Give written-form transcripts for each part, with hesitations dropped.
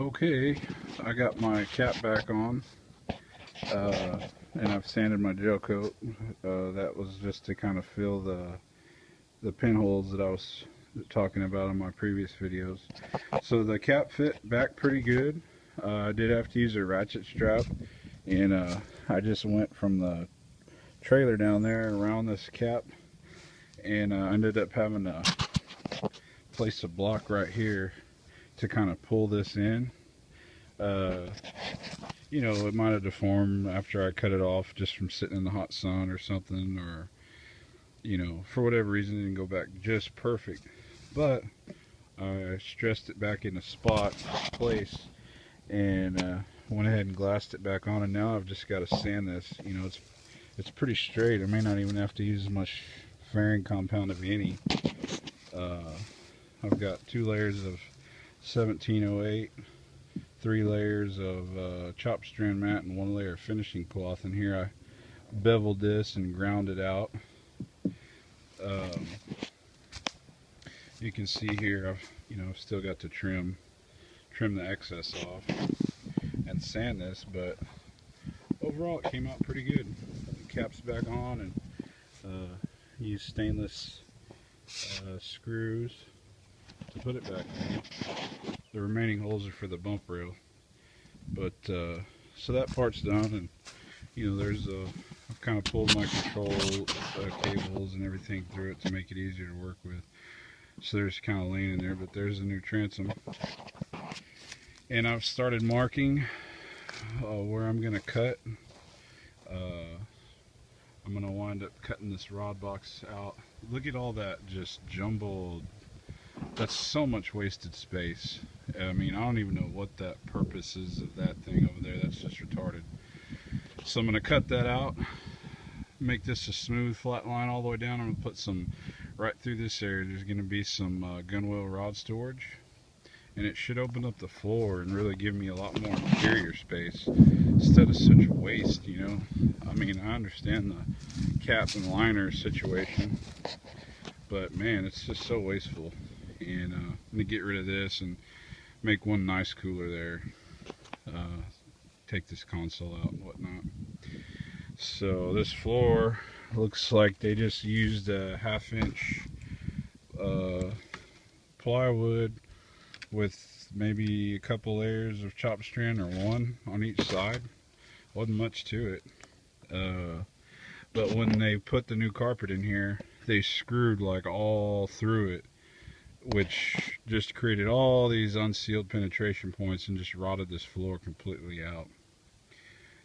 Okay, I got my cap back on, and I've sanded my gel coat. That was just to kind of fill the pinholes that I was talking about in my previous videos. So the cap fit back pretty good. I did have to use a ratchet strap, and I just went from the trailer down there around this cap, and I ended up having to place a block right here to kind of pull this in. You know, it might have deformed after I cut it off just from sitting in the hot sun or something, or, you know, for whatever reason it didn't go back just perfect. But I stressed it back in a spot place and went ahead and glassed it back on, and now I've just got to sand this. You know, it's pretty straight. I may not even have to use much fairing compound, if any. I've got 2 layers of 1708, 3 layers of chop strand mat, and 1 layer of finishing cloth. And here I beveled this and ground it out. You can see here I've still got to trim the excess off and sand this, but overall it came out pretty good. The cap's back on, and use stainless screws to put it back in. The remaining holes are for the bump rail, but so that part's done. And you know, I've kind of pulled my control cables and everything through it to make it easier to work with. So there's kind of laying in there, but there's a new transom. And I've started marking where I'm going to cut. I'm going to wind up cutting this rod box out. Look at all that just jumbled. That's so much wasted space. I mean, I don't even know what that purpose is of that thing over there. That's just retarded. So I'm going to cut that out, make this a smooth flat line all the way down. I'm going to put some right through this area. There's going to be some gunwale rod storage, and it should open up the floor and really give me a lot more interior space instead of such waste, you know. I mean, I understand the cap and liner situation, but man, it's just so wasteful. And I'm going to get rid of this and make one nice cooler there. Take this console out and whatnot. So this floor looks like they just used a 1/2 inch plywood with maybe a couple layers of chop strand, or 1 on each side. Wasn't much to it. But when they put the new carpet in here, they screwed like all through it, which just created all these unsealed penetration points and just rotted this floor completely out.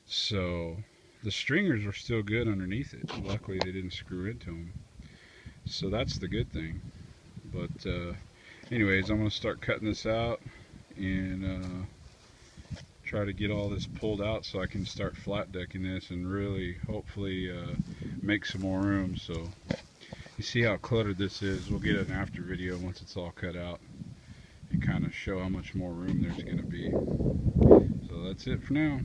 So the stringers were still good underneath it. Luckily they didn't screw into them, so that's the good thing. But anyways, I'm going to start cutting this out and try to get all this pulled out so I can start flat decking this and really hopefully make some more room. So you see how cluttered this is. We'll get an after video once it's all cut out and kind of show how much more room there's going to be. So that's it for now.